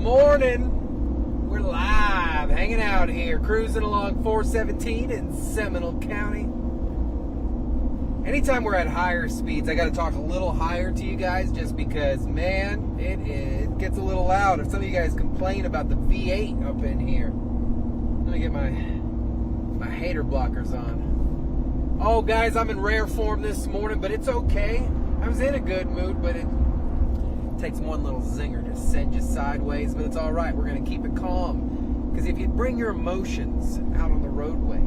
morning. We're live, hanging out here, cruising along 417 in Seminole County. Anytime we're at higher speeds, I got to talk a little higher to you guys just because, man, it gets a little loud. If some of you guys complain about the V8 up in here, let me get my hater blockers on. Oh, guys, I'm in rare form this morning, but it's okay. I was in a good mood, but it takes one little zinger to send you sideways, but it's all right. We're going to keep it calm. Because if you bring your emotions out on the roadway,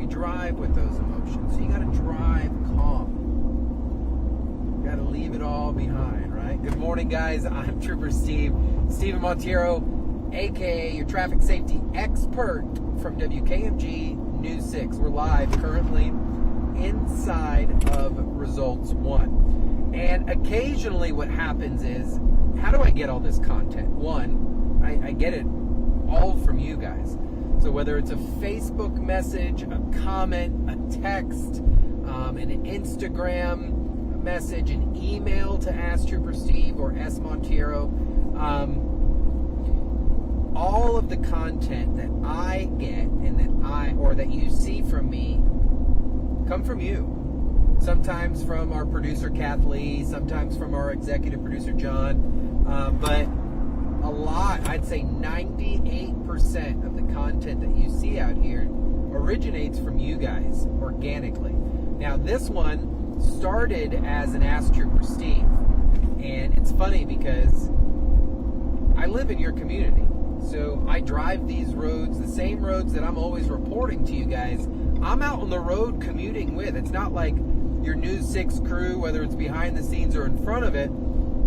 you drive with those emotions. So you got to drive calm. You got to leave it all behind, right? Good morning, guys. I'm Trooper Steven Monteiro, a.k.a. your traffic safety expert from WKMG News 6. We're live currently inside of Results 1. And occasionally what happens is, how do I get all this content? One, I get it all from you guys. So whether it's a Facebook message, a comment, a text, an Instagram message, an email to Ask Trooper Steve or S. Monteiro, all of the content that I get and that you see from me come from you. Sometimes from our producer Kathleen, sometimes from our executive producer John, but a lot, I'd say 98% of the content that you see out here originates from you guys organically. Now this one started as an Ask Trooper Steve, and it's funny because I live in your community, so I drive these roads, the same roads that I'm always reporting to you guys. I'm out on the road commuting with. It's not like your News 6 crew, whether it's behind the scenes or in front of it,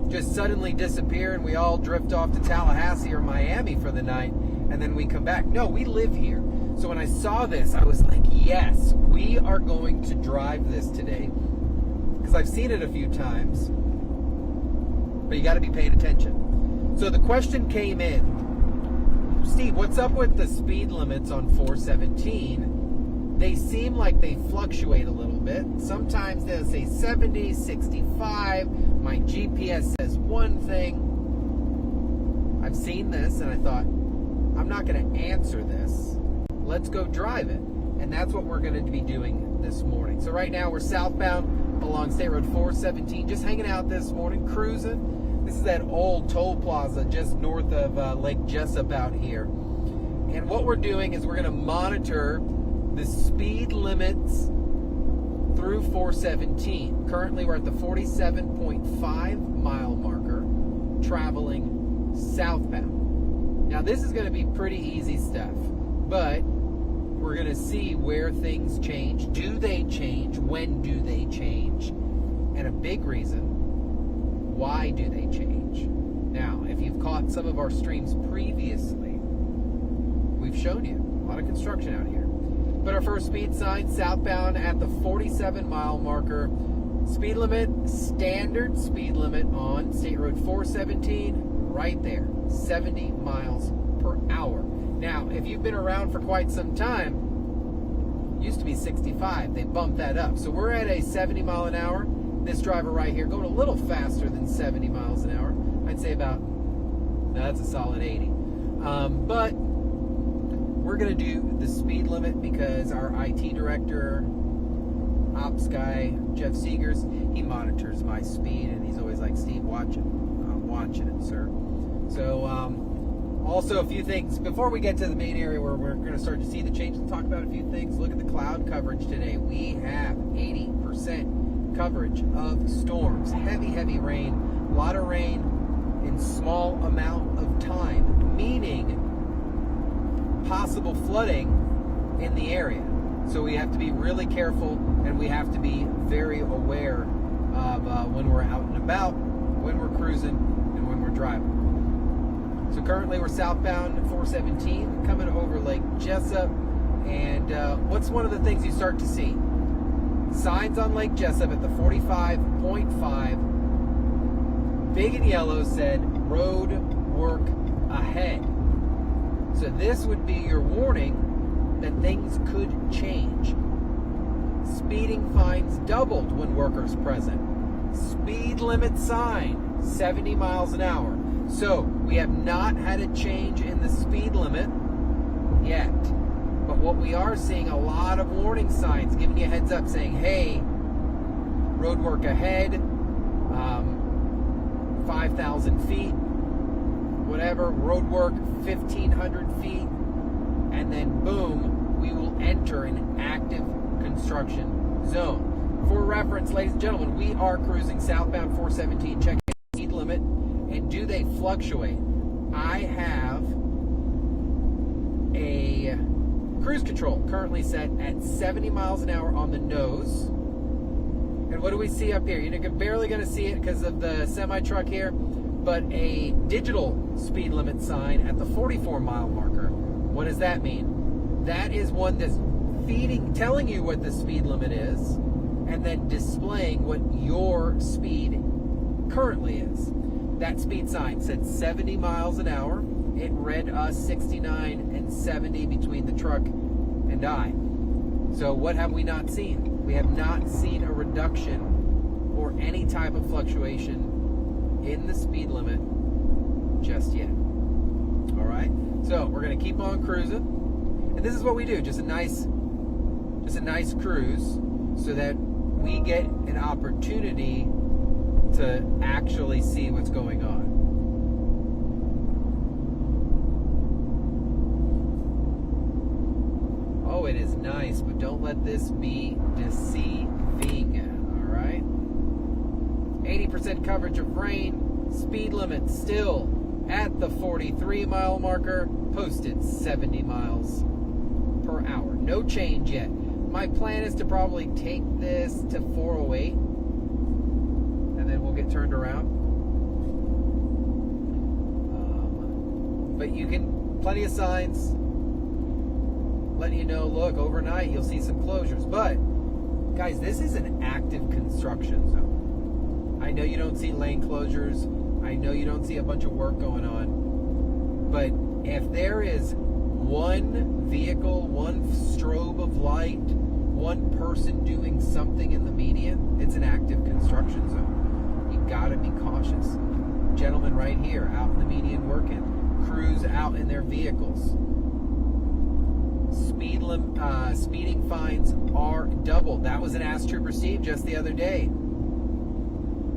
just suddenly disappear and we all drift off to Tallahassee or Miami for the night and then we come back. No, we live here. So when I saw this, I was like, yes, we are going to drive this today, because I've seen it a few times, but you got to be paying attention. So the question came in, Steve, what's up with the speed limits on 417? They seem like they fluctuate a little bit. Sometimes they'll say 70, 65. My GPS says one thing. I've seen this and I thought, I'm not going to answer this. Let's go drive it. And that's what we're going to be doing this morning. So right now we're southbound along State Road 417, just hanging out this morning, cruising. This is that old toll plaza just north of Lake Jessup out here. And what we're doing is we're going to monitor the speed limits through 417. Currently we're at the 47.5 mile marker, traveling southbound. Now this is going to be pretty easy stuff, but we're going to see where things change. Do they change? When do they change? And a big reason, why do they change? Now, if you've caught some of our streams previously, we've shown you a lot of construction out here. But our first speed sign, southbound at the 47 mile marker. Speed limit, standard speed limit on State Road 417, right there, 70 miles per hour. Now, if you've been around for quite some time, used to be 65, they bumped that up. So we're at a 70 mile an hour. This driver right here going a little faster than 70 miles an hour. I'd say about, that's a solid 80. But we're going to do the speed limit because our IT director, ops guy, Jeff Seegers, he monitors my speed and he's always like, Steve, watch it. I'm watching it, sir. So, also a few things. Before we get to the main area where we're going to start to see the change, let's talk about a few things. Look at the cloud coverage today. We have 80% coverage of storms. Heavy rain. A lot of rain in small amount of time, meaning possible flooding in the area. So we have to be really careful and we have to be very aware of when we're out and about, when we're cruising, and when we're driving. So currently we're southbound 417 coming over Lake Jessup, and what's one of the things you start to see? Signs on Lake Jessup at the 45.5, big in yellow, said road work ahead. So this would be your warning that things could change. Speeding fines doubled when workers present. Speed limit sign, 70 miles an hour. So we have not had a change in the speed limit yet. But what we are seeing, a lot of warning signs giving you a heads up saying, hey, road work ahead, 5,000 feet, whatever, road work 1,500 feet, and then boom, we will enter an active construction zone. For reference, ladies and gentlemen, we are cruising southbound 417, checking the speed limit, and do they fluctuate? I have a cruise control currently set at 70 miles an hour on the nose. And what do we see up here? You're barely going to see it because of the semi-truck here, but a digital speed limit sign at the 44-mile marker. What does that mean? That is one that's telling you what the speed limit is, and then displaying what your speed currently is. That speed sign said 70 miles an hour. It read us 69 and 70 between the truck and I. So what have we not seen? We have not seen a reduction or any type of fluctuation in the speed limit just yet. All right, so we're going to keep on cruising, and this is what we do: just a nice cruise, so that we get an opportunity to actually see what's going on. Oh, it is nice, but don't let this be deceiving, all right? 80% coverage of rain, speed limit still at the 43-mile marker, posted 70 miles per hour. No change yet. My plan is to probably take this to 408, and then we'll get turned around. But you can, plenty of signs letting you know, look, overnight you'll see some closures. But, guys, this is an active construction zone. I know you don't see lane closures. I know you don't see a bunch of work going on. But if there is one vehicle, one strobe of light, one person doing something in the median, it's an active construction zone. You gotta be cautious. Gentlemen right here out in the median working, crews out in their vehicles. Speeding fines are doubled. That was an Ask Trooper Steve just the other day.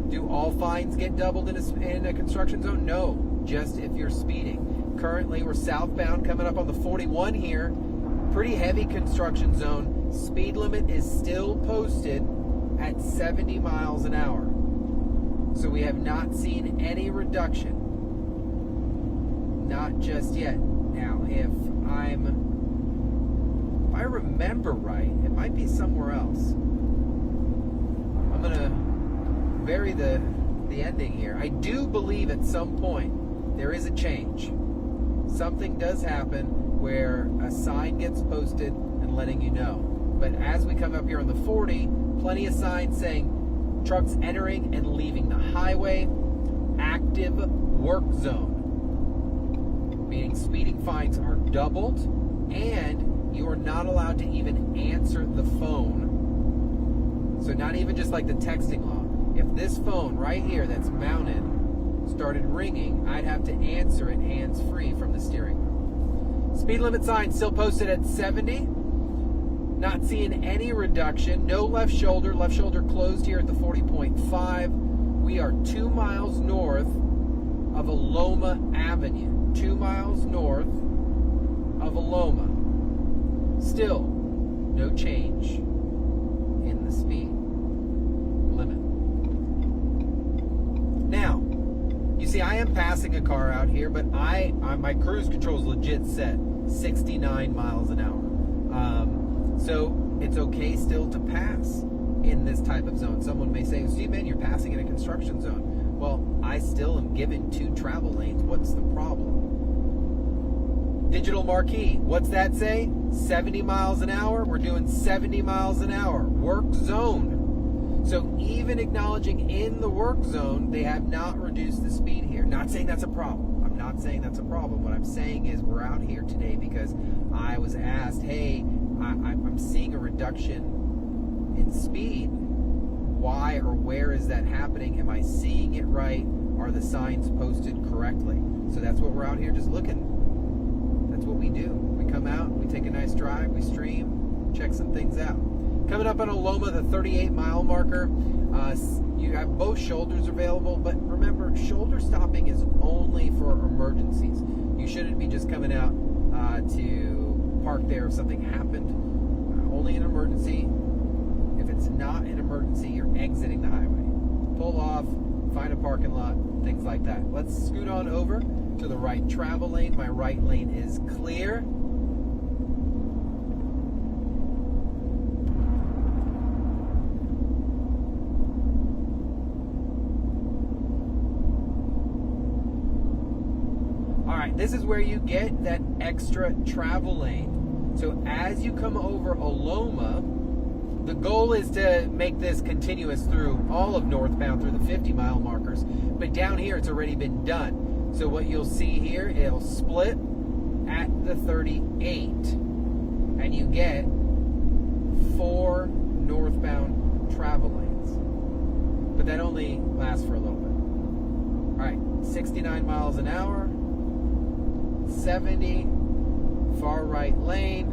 Do all fines get doubled in a construction zone? No, just if you're speeding. Currently, we're southbound coming up on the 41 here. Pretty heavy construction zone. Speed limit is still posted at 70 miles an hour. So we have not seen any reduction. Not just yet. Now, if I remember right, it might be somewhere else. I'm going to vary the ending here. I do believe at some point there is a change. Something does happen where a sign gets posted and letting you know. But as we come up here on the 40, plenty of signs saying trucks entering and leaving the highway, active work zone, meaning speeding fines are doubled, and you are not allowed to even answer the phone. So not even just like the texting law. If this phone right here that's mounted started ringing, I'd have to answer it hands-free from the steering wheel. Speed limit sign still posted at 70. Not seeing any reduction. No left shoulder. Left shoulder closed here at the 40.5. We are 2 miles north of Aloma Avenue. 2 miles north of Aloma. Still, no change in the speed limit. Now, you see, I am passing a car out here, but my cruise control is legit set 69 miles an hour. So it's okay still to pass in this type of zone. Someone may say, "Steve, man, you're passing in a construction zone." Well, I still am given 2 travel lanes. What's the problem? Digital marquee. What's that say? 70 miles an hour. We're doing 70 miles an hour. Work zone. So even acknowledging in the work zone, they have not reduced the speed here. Not saying that's a problem. I'm not saying that's a problem. What I'm saying is we're out here today because I was asked, hey, I'm seeing a reduction in speed. Why or where is that happening? Am I seeing it right? Are the signs posted correctly? So that's what we're out here just looking. That's what we do. We come out, we take a nice drive, we stream, check some things out. Coming up on Aloma, the 38-mile marker, you have both shoulders available, but remember, shoulder stopping is only for emergencies. You shouldn't be just coming out to park there if something happened. Only an emergency. If it's not an emergency, you're exiting the highway. Pull off, find a parking lot, things like that. Let's scoot on over to the right travel lane. My right lane is clear. All right, this is where you get that extra travel lane. So as you come over Aloma, the goal is to make this continuous through all of northbound through the 50-mile markers. But down here, it's already been done. So what you'll see here, it'll split at the 38. And you get 4 northbound travel lanes. But that only lasts for a little bit. All right, 69 miles an hour, 70, far right lane,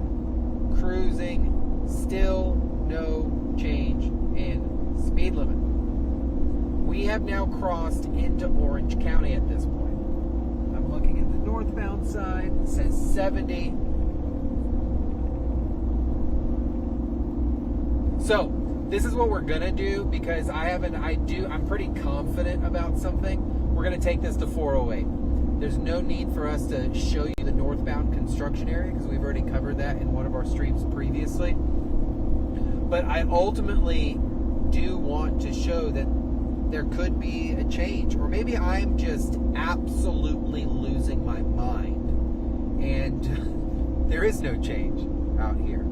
cruising, still no change in speed limit. We have now crossed into Orange County at this point. I'm looking at the northbound side. It says 70. So this is what we're gonna do because I'm pretty confident about something. We're gonna take this to 408. There's no need for us to show you the northbound construction area because we've already covered that in one of our streams previously. But I ultimately do want to show that there could be a change, or maybe I'm just absolutely losing my mind and there is no change out here.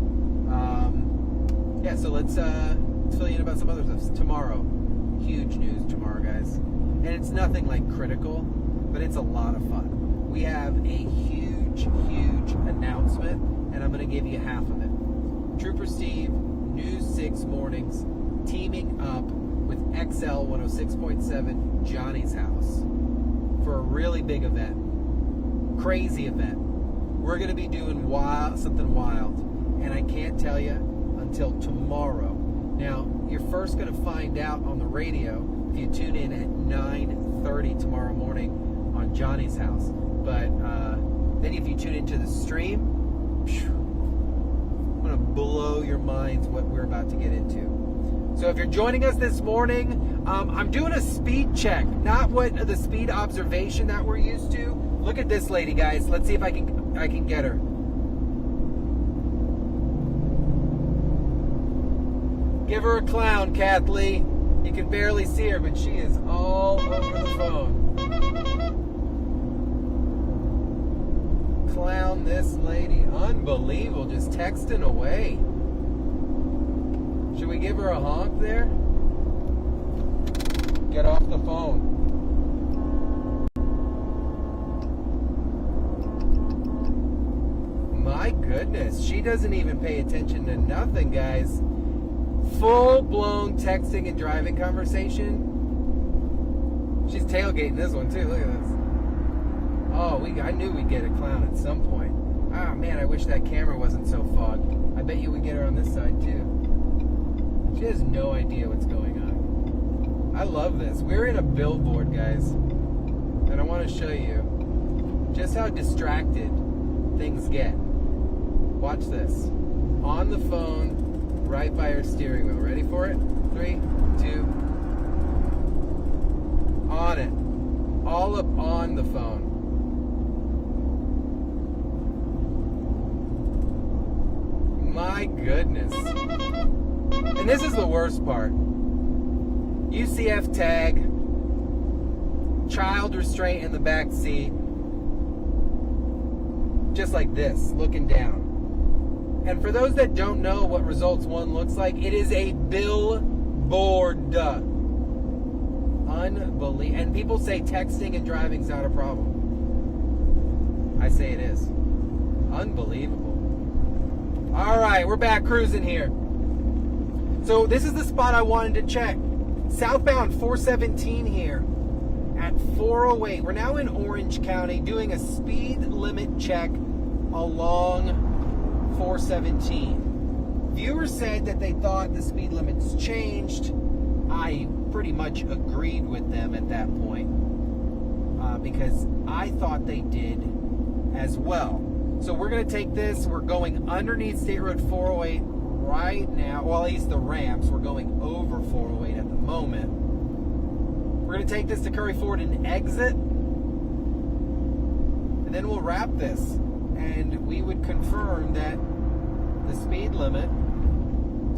So let's fill you in about some other stuff. Tomorrow, huge news tomorrow, guys. And it's nothing like critical, but it's a lot of fun. We have a huge announcement, and I'm going to give you half of it. Trooper Steve, News 6 Mornings, teaming up with XL 106.7 Johnny's House for a really big event, crazy event. We're going to be doing something wild, and I can't tell you until tomorrow. Now, you're first going to find out on the radio if you tune in at 9:30 tomorrow morning on Johnny's House. But then if you tune into the stream, I'm going to blow your minds what we're about to get into. So if you're joining us this morning, I'm doing a speed check, not what the speed observation that we're used to. Look at this lady, guys. Let's see if I can get her. Give her a clown, Kathleen. You can barely see her, but she is all over the phone. Clown this lady. Unbelievable. Just texting away. Should we give her a honk there? Get off the phone. My goodness. She doesn't even pay attention to nothing, guys. Full-blown texting and driving conversation. She's tailgating this one, too. Look at this. Oh, I knew we'd get a clown at some point. Ah, man, I wish that camera wasn't so fogged. I bet you we get her on this side, too. She has no idea what's going on. I love this. We're in a billboard, guys. And I want to show you just how distracted things get. Watch this. On the phone, right by her steering wheel. Ready for it? 3, 2. On it. All up on the phone. My goodness. And this is the worst part. UCF tag, child restraint in the back seat, just like this, looking down. And for those that don't know what Results 1 looks like, it is a billboard. Unbelievable. And people say texting and driving is not a problem. I say it is. Unbelievable. All right, we're back cruising here. So this is the spot I wanted to check. Southbound 417 here. at 408. We're now in Orange County doing a speed limit check along 417. Viewers said that they thought the speed limits changed. I pretty much agreed with them at that point because I thought they did as well. So we're going to take this. We're going underneath State Road 408 right now. Well, at least the ramps. We're going over 408 at the moment. We're going to take this to Curry Ford and exit. And then we'll wrap this. And we would confirm that the speed limit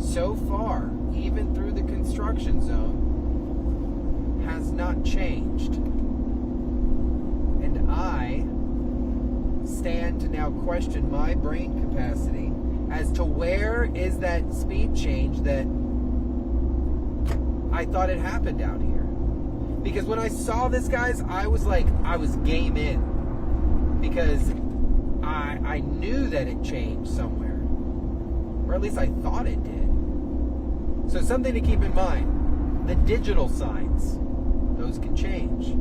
so far, even through the construction zone, has not changed. And I stand to now question my brain capacity as to where is that speed change that I thought had happened out here. Because when I saw this, guys, I was game in. Because I knew that it changed somewhere. Or at least I thought it did. So something to keep in mind. The digital signs, those can change.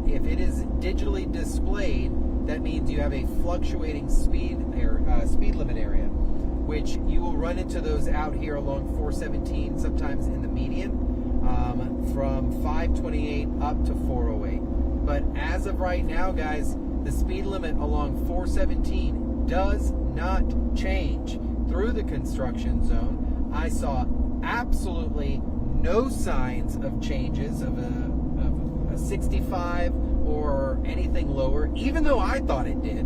If it is digitally displayed, that means you have a fluctuating speed limit area, which you will run into those out here along 417, sometimes in the median, from 528 up to 408. But as of right now, guys, the speed limit along 417 does not change. Through the construction zone, I saw absolutely no signs of changes of a 65 or anything lower, even though I thought it did.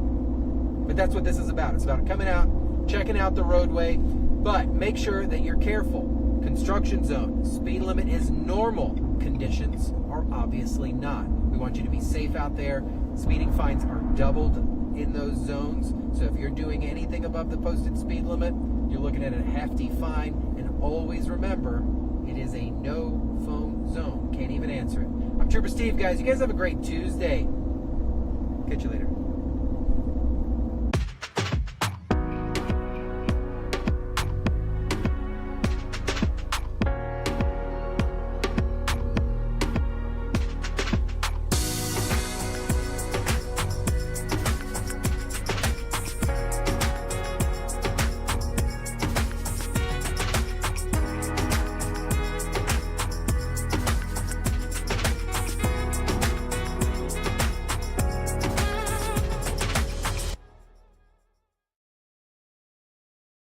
But that's what this is about. It's about coming out, checking out the roadway, but make sure that you're careful. Construction zone, speed limit is normal. Conditions are obviously not. We want you to be safe out there. Speeding fines are doubled in those zones. So if you're doing anything above the posted speed limit, you're looking at a hefty fine. And always remember, it is a no-phone zone. Can't even answer it. I'm Trooper Steve, guys. You guys have a great Tuesday. Catch you later.